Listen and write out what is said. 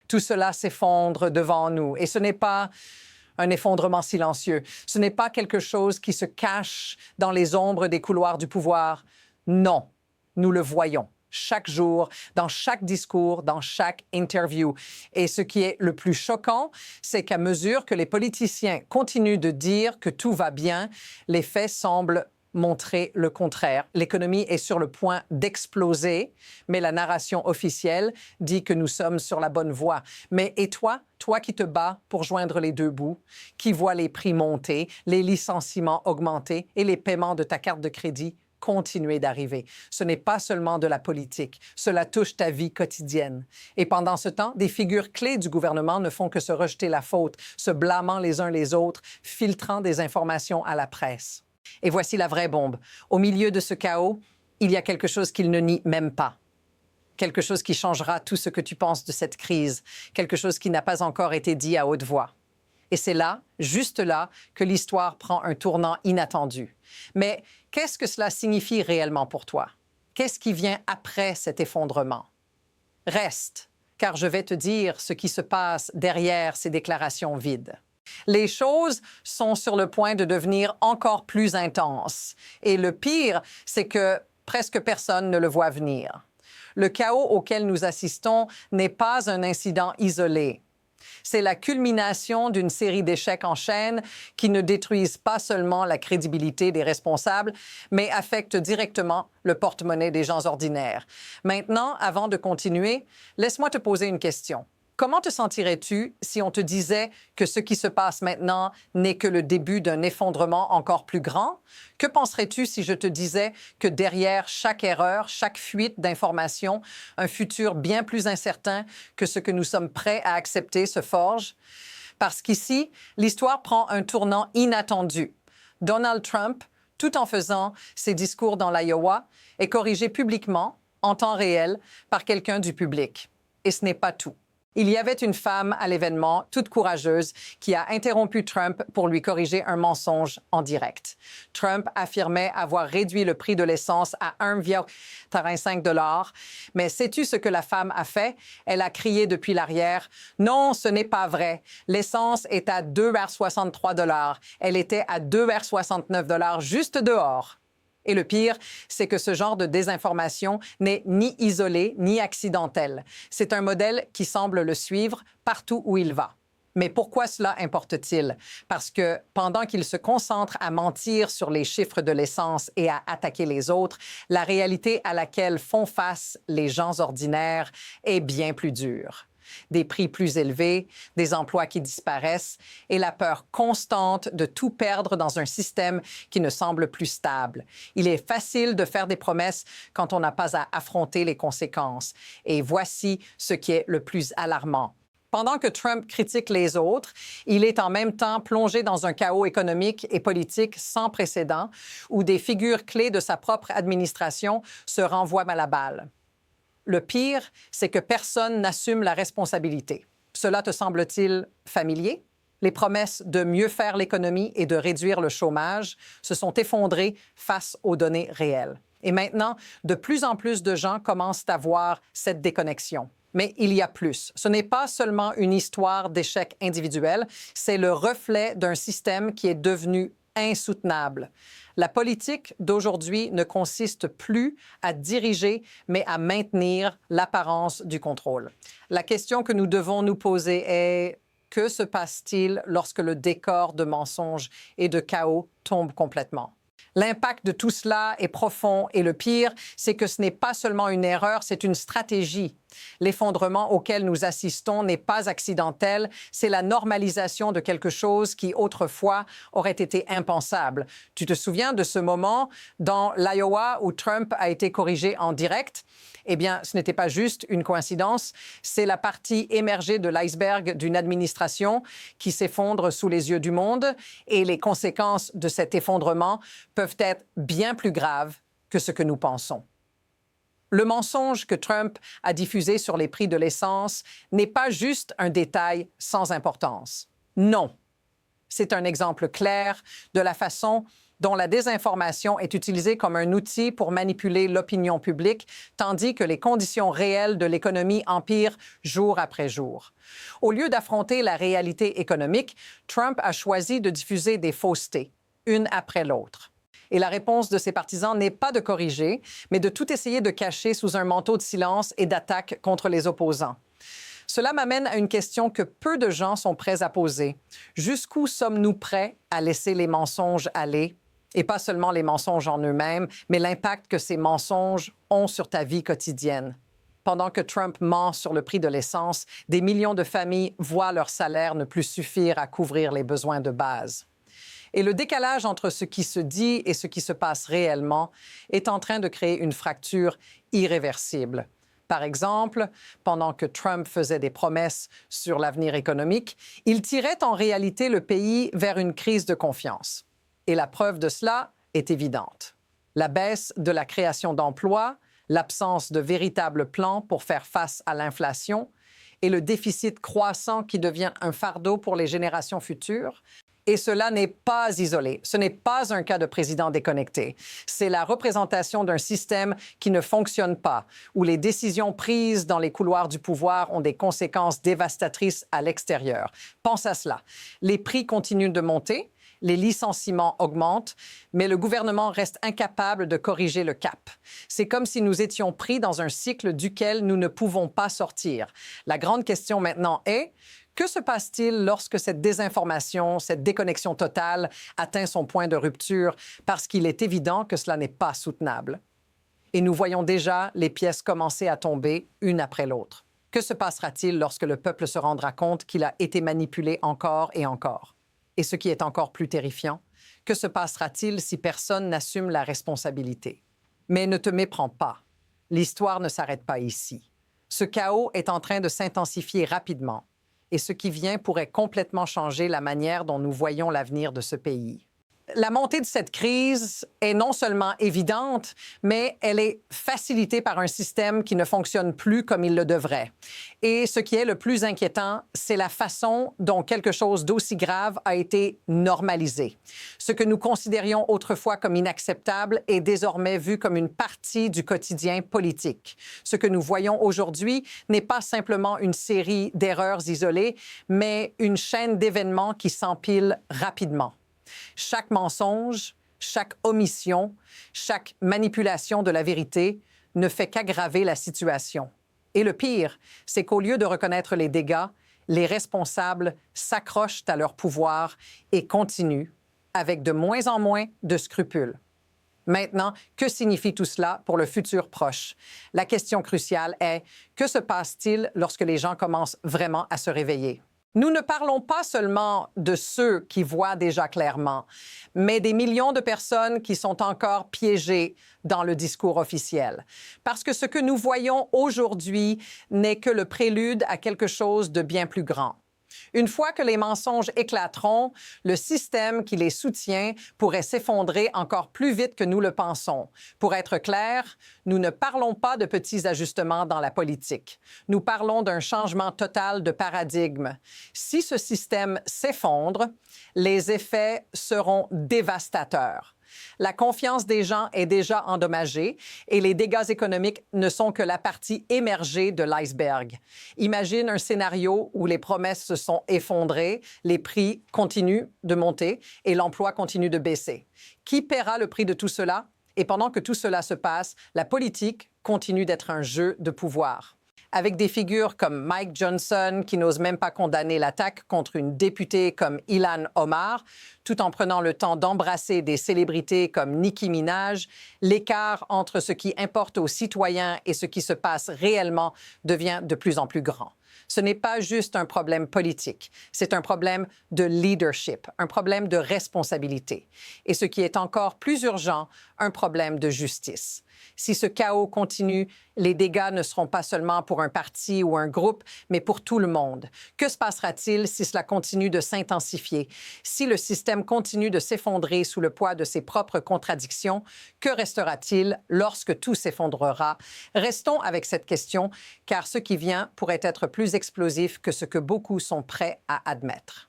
Tout cela s'effondre devant nous. Et ce n'est pas un effondrement silencieux. Ce n'est pas quelque chose qui se cache dans les ombres des couloirs du pouvoir. Non, nous le voyons chaque jour, dans chaque discours, dans chaque interview. Et ce qui est le plus choquant, c'est qu'à mesure que les politiciens continuent de dire que tout va bien, les faits semblent montrer le contraire. L'économie est sur le point d'exploser, mais la narration officielle dit que nous sommes sur la bonne voie. Mais et toi qui te bats pour joindre les deux bouts, qui vois les prix monter, les licenciements augmenter et les paiements de ta carte de crédit continuer d'arriver. Ce n'est pas seulement de la politique, cela touche ta vie quotidienne. Et pendant ce temps, des figures clés du gouvernement ne font que se rejeter la faute, se blâmant les uns les autres, filtrant des informations à la presse. Et voici la vraie bombe. Au milieu de ce chaos, il y a quelque chose qu'ils ne nient même pas. Quelque chose qui changera tout ce que tu penses de cette crise. Quelque chose qui n'a pas encore été dit à haute voix. Et c'est là, juste là, que l'histoire prend un tournant inattendu. Mais qu'est-ce que cela signifie réellement pour toi? Qu'est-ce qui vient après cet effondrement? Reste, car je vais te dire ce qui se passe derrière ces déclarations vides. Les choses sont sur le point de devenir encore plus intenses. Et le pire, c'est que presque personne ne le voit venir. Le chaos auquel nous assistons n'est pas un incident isolé. C'est la culmination d'une série d'échecs en chaîne qui ne détruisent pas seulement la crédibilité des responsables, mais affectent directement le porte-monnaie des gens ordinaires. Maintenant, avant de continuer, laisse-moi te poser une question. Comment te sentirais-tu si on te disait que ce qui se passe maintenant n'est que le début d'un effondrement encore plus grand? Que penserais-tu si je te disais que derrière chaque erreur, chaque fuite d'informations, un futur bien plus incertain que ce que nous sommes prêts à accepter se forge? Parce qu'ici, l'histoire prend un tournant inattendu. Donald Trump, tout en faisant ses discours dans l'Iowa, est corrigé publiquement, en temps réel, par quelqu'un du public. Et ce n'est pas tout. Il y avait une femme à l'événement, toute courageuse, qui a interrompu Trump pour lui corriger un mensonge en direct. Trump affirmait avoir réduit le prix de l'essence à 1,85 $. Mais sais-tu ce que la femme a fait? Elle a crié depuis l'arrière « Non, ce n'est pas vrai. L'essence est à 2,63 $. Elle était à 2,69 $ juste dehors. » Et le pire, c'est que ce genre de désinformation n'est ni isolé ni accidentel. C'est un modèle qui semble le suivre partout où il va. Mais pourquoi cela importe-t-il? Parce que pendant qu'il se concentre à mentir sur les chiffres de l'essence et à attaquer les autres, la réalité à laquelle font face les gens ordinaires est bien plus dure. Des prix plus élevés, des emplois qui disparaissent et la peur constante de tout perdre dans un système qui ne semble plus stable. Il est facile de faire des promesses quand on n'a pas à affronter les conséquences. Et voici ce qui est le plus alarmant. Pendant que Trump critique les autres, il est en même temps plongé dans un chaos économique et politique sans précédent où des figures clés de sa propre administration se renvoient à la balle. Le pire, c'est que personne n'assume la responsabilité. Cela te semble-t-il familier? Les promesses de mieux faire l'économie et de réduire le chômage se sont effondrées face aux données réelles. Et maintenant, de plus en plus de gens commencent à voir cette déconnexion. Mais il y a plus. Ce n'est pas seulement une histoire d'échec individuel, c'est le reflet d'un système qui est devenu insoutenable. La politique d'aujourd'hui ne consiste plus à diriger, mais à maintenir l'apparence du contrôle. La question que nous devons nous poser est: que se passe-t-il lorsque le décor de mensonges et de chaos tombe complètement? L'impact de tout cela est profond et le pire, c'est que ce n'est pas seulement une erreur, c'est une stratégie. L'effondrement auquel nous assistons n'est pas accidentel, c'est la normalisation de quelque chose qui, autrefois, aurait été impensable. Tu te souviens de ce moment dans l'Iowa où Trump a été corrigé en direct? Eh bien, ce n'était pas juste une coïncidence, c'est la partie émergée de l'iceberg d'une administration qui s'effondre sous les yeux du monde et les conséquences de cet effondrement peuvent être bien plus graves que ce que nous pensons. Le mensonge que Trump a diffusé sur les prix de l'essence n'est pas juste un détail sans importance. Non. C'est un exemple clair de la façon dont la désinformation est utilisée comme un outil pour manipuler l'opinion publique, tandis que les conditions réelles de l'économie empirent jour après jour. Au lieu d'affronter la réalité économique, Trump a choisi de diffuser des faussetés, une après l'autre. Et la réponse de ses partisans n'est pas de corriger, mais de tout essayer de cacher sous un manteau de silence et d'attaque contre les opposants. Cela m'amène à une question que peu de gens sont prêts à poser. Jusqu'où sommes-nous prêts à laisser les mensonges aller? Et pas seulement les mensonges en eux-mêmes, mais l'impact que ces mensonges ont sur ta vie quotidienne. Pendant que Trump ment sur le prix de l'essence, des millions de familles voient leur salaire ne plus suffire à couvrir les besoins de base. Et le décalage entre ce qui se dit et ce qui se passe réellement est en train de créer une fracture irréversible. Par exemple, pendant que Trump faisait des promesses sur l'avenir économique, il tirait en réalité le pays vers une crise de confiance. Et la preuve de cela est évidente. La baisse de la création d'emplois, l'absence de véritables plans pour faire face à l'inflation et le déficit croissant qui devient un fardeau pour les générations futures. Et cela n'est pas isolé. Ce n'est pas un cas de président déconnecté. C'est la représentation d'un système qui ne fonctionne pas, où les décisions prises dans les couloirs du pouvoir ont des conséquences dévastatrices à l'extérieur. Pense à cela. Les prix continuent de monter, les licenciements augmentent, mais le gouvernement reste incapable de corriger le cap. C'est comme si nous étions pris dans un cycle duquel nous ne pouvons pas sortir. La grande question maintenant est: que se passe-t-il lorsque cette désinformation, cette déconnexion totale atteint son point de rupture parce qu'il est évident que cela n'est pas soutenable? Et nous voyons déjà les pièces commencer à tomber une après l'autre. Que se passera-t-il lorsque le peuple se rendra compte qu'il a été manipulé encore et encore? Et ce qui est encore plus terrifiant, que se passera-t-il si personne n'assume la responsabilité? Mais ne te méprends pas. L'histoire ne s'arrête pas ici. Ce chaos est en train de s'intensifier rapidement. Et ce qui vient pourrait complètement changer la manière dont nous voyons l'avenir de ce pays. La montée de cette crise est non seulement évidente, mais elle est facilitée par un système qui ne fonctionne plus comme il le devrait. Et ce qui est le plus inquiétant, c'est la façon dont quelque chose d'aussi grave a été normalisé. Ce que nous considérions autrefois comme inacceptable est désormais vu comme une partie du quotidien politique. Ce que nous voyons aujourd'hui n'est pas simplement une série d'erreurs isolées, mais une chaîne d'événements qui s'empilent rapidement. Chaque mensonge, chaque omission, chaque manipulation de la vérité ne fait qu'aggraver la situation. Et le pire, c'est qu'au lieu de reconnaître les dégâts, les responsables s'accrochent à leur pouvoir et continuent avec de moins en moins de scrupules. Maintenant, que signifie tout cela pour le futur proche? La question cruciale est: que se passe-t-il lorsque les gens commencent vraiment à se réveiller? Nous ne parlons pas seulement de ceux qui voient déjà clairement, mais des millions de personnes qui sont encore piégées dans le discours officiel. Parce que ce que nous voyons aujourd'hui n'est que le prélude à quelque chose de bien plus grand. Une fois que les mensonges éclateront, le système qui les soutient pourrait s'effondrer encore plus vite que nous le pensons. Pour être clair, nous ne parlons pas de petits ajustements dans la politique. Nous parlons d'un changement total de paradigme. Si ce système s'effondre, les effets seront dévastateurs. La confiance des gens est déjà endommagée et les dégâts économiques ne sont que la partie émergée de l'iceberg. Imagine un scénario où les promesses se sont effondrées, les prix continuent de monter et l'emploi continue de baisser. Qui paiera le prix de tout cela? Et pendant que tout cela se passe, la politique continue d'être un jeu de pouvoir. Avec des figures comme Mike Johnson, qui n'ose même pas condamner l'attaque contre une députée comme Ilhan Omar, tout en prenant le temps d'embrasser des célébrités comme Nicki Minaj, l'écart entre ce qui importe aux citoyens et ce qui se passe réellement devient de plus en plus grand. Ce n'est pas juste un problème politique, c'est un problème de leadership, un problème de responsabilité. Et ce qui est encore plus urgent, un problème de justice. Si ce chaos continue, les dégâts ne seront pas seulement pour un parti ou un groupe, mais pour tout le monde. Que se passera-t-il si cela continue de s'intensifier? Si le système continue de s'effondrer sous le poids de ses propres contradictions, que restera-t-il lorsque tout s'effondrera? Restons avec cette question, car ce qui vient pourrait être plus explosif que ce que beaucoup sont prêts à admettre.